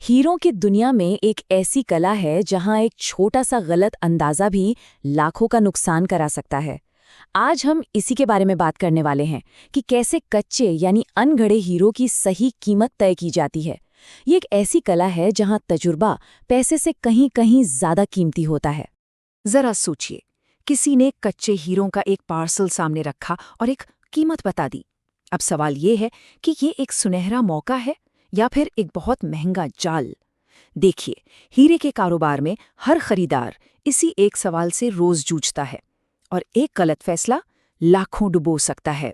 हीरों की दुनिया में एक ऐसी कला है जहां एक छोटा सा गलत अंदाजा भी लाखों का नुकसान करा सकता है। आज हम इसी के बारे में बात करने वाले हैं कि कैसे कच्चे यानी अनगढ़े हीरो की सही कीमत तय की जाती है। ये एक ऐसी कला है जहां तजुर्बा पैसे से कहीं कहीं ज्यादा कीमती होता है। जरा सोचिए, किसी ने कच्चे हीरों का एक पार्सल सामने रखा और एक कीमत बता दी। अब सवाल ये है कि ये एक सुनहरा मौका है या फिर एक बहुत महंगा जाल। देखिए, हीरे के कारोबार में हर खरीदार इसी एक सवाल से रोज जूझता है और एक गलत फैसला लाखों डुबो सकता है।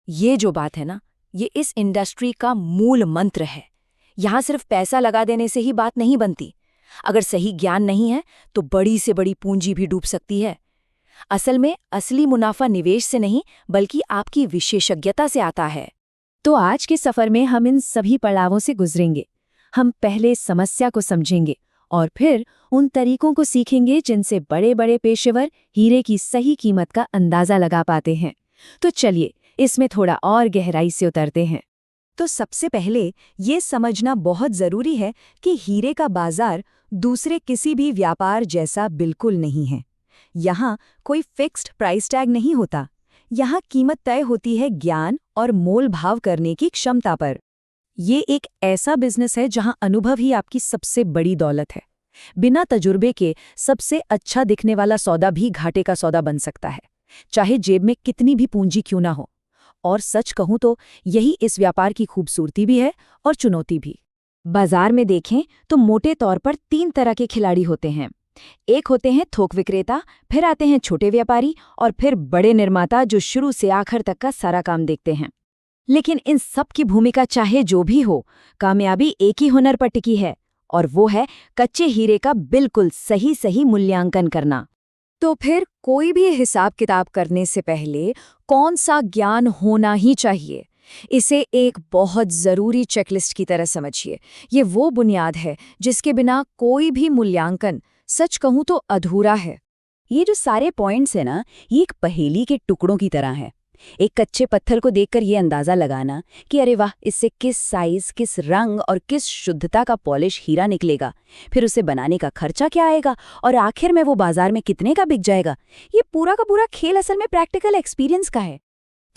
ये जो बात है ना, ये इस इंडस्ट्री का मूल मंत्र है। यहाँ सिर्फ पैसा लगा देने से ही बात नहीं बनती। अगर सही ज्ञान नहीं है तो बड़ी से बड़ी पूंजी भी डूब सकती है। असल में असली मुनाफा निवेश से नहीं बल्कि आपकी विशेषज्ञता से आता है। तो आज के सफर में हम इन सभी पड़ावों से गुजरेंगे। हम पहले समस्या को समझेंगे और फिर उन तरीकों को सीखेंगे जिनसे बड़े बड़े पेशेवर हीरे की सही कीमत का अंदाजा लगा पाते हैं। तो चलिए इसमें थोड़ा और गहराई से उतरते हैं। तो सबसे पहले ये समझना बहुत जरूरी है कि हीरे का बाजार दूसरे किसी भी व्यापार जैसा बिल्कुल नहीं है। यहाँ कोई फिक्स्ड प्राइस टैग नहीं होता। यहाँ कीमत तय होती है ज्ञान और मोल भाव करने की क्षमता पर। ये एक ऐसा बिजनेस है जहाँ अनुभव ही आपकी सबसे बड़ी दौलत है। बिना तजुर्बे के सबसे अच्छा दिखने वाला सौदा भी घाटे का सौदा बन सकता है, चाहे जेब में कितनी भी पूंजी क्यों ना हो। और सच कहूं तो यही इस व्यापार की खूबसूरती भी है और चुनौती भी। बाजार में देखें तो मोटे तौर पर 3 तरह के खिलाड़ी होते हैं। एक होते हैं थोक विक्रेता, फिर आते हैं छोटे व्यापारी और फिर बड़े निर्माता जो शुरू से आखिर तक का सारा काम देखते हैं। लेकिन इन सब की भूमिका चाहे जो भी हो, कामयाबी एक ही हुनर पर टिकी है और वो है कच्चे हीरे का बिल्कुल सही मूल्यांकन करना। तो फिर कोई भी हिसाब किताब करने से पहले कौन सा ज्ञान होना ही चाहिए? इसे एक बहुत ज़रूरी चेकलिस्ट की तरह समझिए। ये वो बुनियाद है जिसके बिना कोई भी मूल्यांकन, सच कहूं तो अधूरा है। ये जो सारे पॉइंट्स हैं ना, ये एक पहेली के टुकड़ों की तरह है। एक कच्चे पत्थर को देखकर ये अंदाजा लगाना कि अरे वाह, इससे किस साइज, किस रंग और किस शुद्धता का पॉलिश हीरा निकलेगा, फिर उसे बनाने का खर्चा क्या आएगा और आखिर में वो बाजार में कितने का बिक जाएगा, ये पूरा का पूरा खेल असल में प्रैक्टिकल एक्सपीरियंस का है।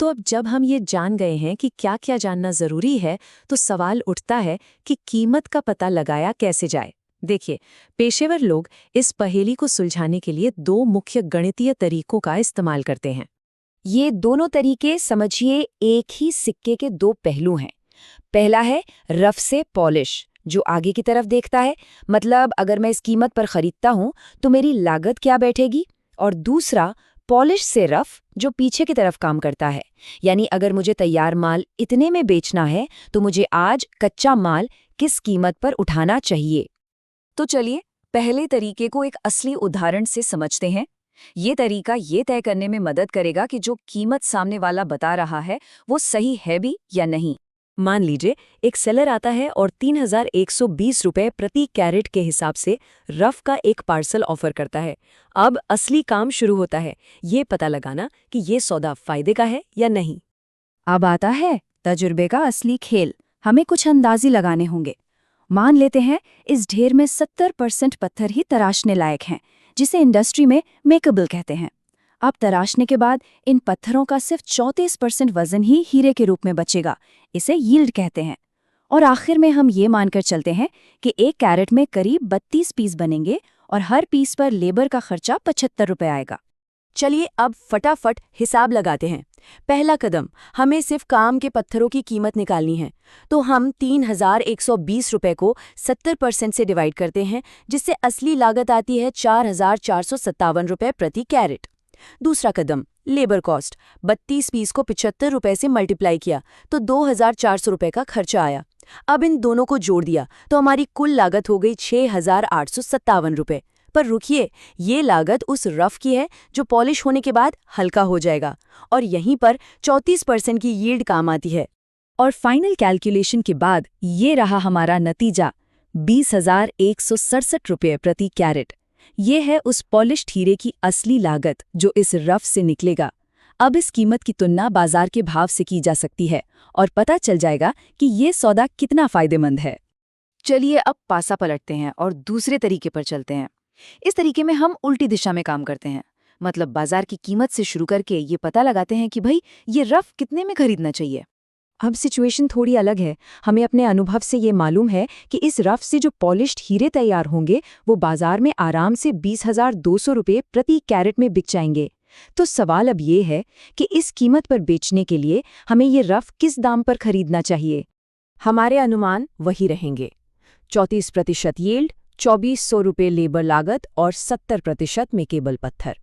तो अब जब हम ये जान गए हैं कि क्या क्या जानना जरूरी है, तो सवाल उठता है कि कीमत का पता लगाया कैसे जाए। देखिए, पेशेवर लोग इस पहेली को सुलझाने के लिए 2 मुख्य गणितीय तरीकों का इस्तेमाल करते हैं। ये दोनों तरीके समझिए एक ही सिक्के के 2 पहलू हैं। पहला है रफ से पॉलिश, जो आगे की तरफ देखता है, मतलब अगर मैं इस कीमत पर खरीदता हूं तो मेरी लागत क्या बैठेगी। और दूसरा पॉलिश से रफ, जो पीछे की तरफ काम करता है, यानी अगर मुझे तैयार माल इतने में बेचना है तो मुझे आज कच्चा माल किस कीमत पर उठाना चाहिए। तो चलिए पहले तरीके को एक असली उदाहरण से समझते हैं। ये तरीका ये तय करने में मदद करेगा कि जो कीमत सामने वाला बता रहा है वो सही है भी या नहीं। मान लीजिए एक सेलर आता है और 3120 रुपये प्रति कैरेट के हिसाब से रफ का एक पार्सल ऑफर करता है। अब असली काम शुरू होता है, ये पता लगाना कि ये सौदा फायदे का है या नहीं। अब आता है तजुर्बे का असली खेल। हमें कुछ अंदाजे लगाने होंगे। मान लेते हैं इस ढेर में 70% पत्थर ही तराशने लायक हैं, जिसे इंडस्ट्री में मेकेबल कहते हैं। अब तराशने के बाद इन पत्थरों का सिर्फ 34% वजन ही हीरे के रूप में बचेगा। इसे यील्ड कहते हैं। और आखिर में हम ये मानकर चलते हैं कि एक कैरेट में करीब 32 पीस बनेंगे और हर पीस पर लेबर का खर्चा 75 रुपये आएगा। चलिए अब फटाफट हिसाब लगाते हैं। पहला कदम, हमें सिर्फ काम के पत्थरों की कीमत निकालनी है। तो हम 3120 रुपये को 70% से डिवाइड करते हैं, जिससे असली लागत आती है 4457 रुपये प्रति कैरेट। दूसरा कदम, लेबर कॉस्ट, 32 पीस को 75 रुपये से मल्टीप्लाई किया तो 2400 रुपये का खर्चा आया। अब इन दोनों को जोड़ दिया तो हमारी कुल लागत हो गई 6857 रुपये। पर रुकिए, ये लागत उस रफ की है जो पॉलिश होने के बाद हल्का हो जाएगा, और यहीं पर 34% की यील्ड काम आती है। और फाइनल कैलकुलेशन के बाद ये रहा हमारा नतीजा, 20,167 रुपये प्रति कैरेट। ये है उस पॉलिश्ड हीरे की असली लागत जो इस रफ से निकलेगा। अब इस कीमत की तुलना बाजार के भाव से की जा सकती है और पता चल जाएगा कि ये सौदा कितना फायदेमंद है। चलिए अब पासा पलटते हैं और दूसरे तरीके पर चलते हैं। इस तरीके में हम उल्टी दिशा में काम करते हैं। मतलब बाजार की कीमत से शुरू करके ये पता लगाते हैं कि भाई ये रफ कितने में खरीदना चाहिए। अब सिचुएशन थोड़ी अलग है। हमें अपने अनुभव से ये मालूम है कि इस रफ से जो पॉलिश्ड हीरे तैयार होंगे वो बाजार में आराम से 20,200 रुपये प्रति कैरेट में बिक जाएंगे। तो सवाल अब ये है कि इस कीमत पर बेचने के लिए हमें ये रफ किस दाम पर खरीदना चाहिए? हमारे अनुमान वही रहेंगे। 34% यील्ड, 2,400 रुपये लेबर लागत और 70% में केबल पत्थर।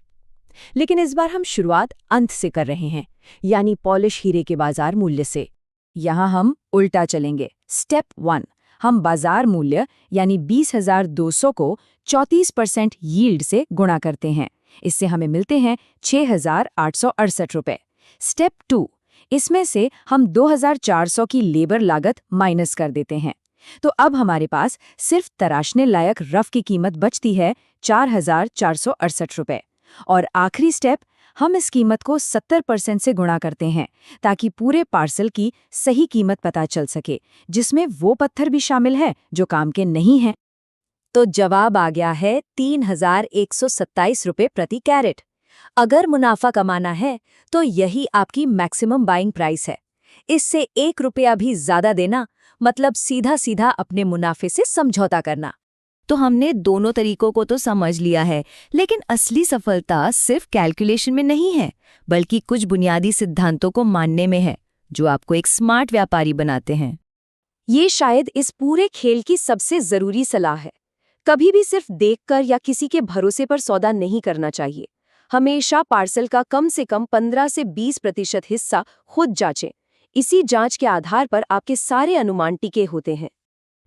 लेकिन इस बार हम शुरुआत अंत से कर रहे हैं, यानी पॉलिश हीरे के बाजार मूल्य से। यहाँ हम उल्टा चलेंगे। स्टेप 1, हम बाजार मूल्य यानी 20,200 को 34% यील्ड से गुणा करते हैं। इससे हमें मिलते हैं 6,868 रुपये। स्टेप 2, इसमें से हम 2,400 की लेबर लागत माइनस कर देते हैं। तो अब हमारे पास सिर्फ तराशने लायक रफ की कीमत बचती है 4,468 रुपये। और आखिरी स्टेप, हम इस कीमत को 70% से गुणा करते हैं ताकि पूरे पार्सल की सही कीमत पता चल सके, जिसमें वो पत्थर भी शामिल है जो काम के नहीं हैं। तो जवाब आ गया है 3,127 रुपये प्रति कैरेट। अगर मुनाफा कमाना है तो यही आपकी मैक्सिमम बाइंग प्राइस है। इससे 1 रुपया भी ज्यादा देना मतलब सीधा सीधा अपने मुनाफे से समझौता करना। तो हमने दोनों तरीकों को तो समझ लिया है, लेकिन असली सफलता सिर्फ कैलकुलेशन में नहीं है, बल्कि कुछ बुनियादी सिद्धांतों को मानने में है, जो आपको एक स्मार्ट व्यापारी बनाते हैं। ये शायद इस पूरे खेल की सबसे जरूरी सलाह है। कभी भी सिर्फ देखकर या किसी के भरोसे पर सौदा नहीं करना चाहिए। हमेशा पार्सल का कम से कम 15 से 20% हिस्सा खुद जांचें। इसी जांच के आधार पर आपके सारे अनुमान टिके होते हैं।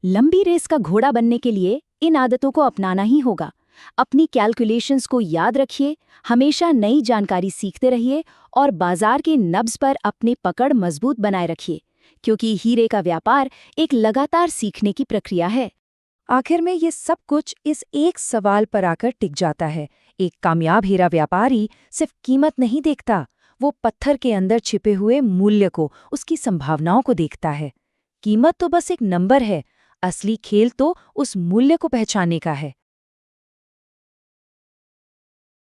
लंबी रेस का घोड़ा बनने के लिए इन आदतों को अपनाना ही होगा। अपनी कैलकुलेशंस को याद रखिए, हमेशा नई जानकारी सीखते रहिए और बाजार के नब्ज पर अपनी पकड़ मजबूत बनाए रखिए, क्योंकि हीरे का व्यापार एक लगातार सीखने की प्रक्रिया है। आखिर में ये सब कुछ इस एक सवाल पर आकर टिक जाता है। एक कामयाब हीरा व्यापारी सिर्फ कीमत नहीं देखता, वो पत्थर के अंदर छिपे हुए मूल्य को, उसकी संभावनाओं को देखता है। कीमत तो बस एक नंबर है, असली खेल तो उस मूल्य को पहचानने का है।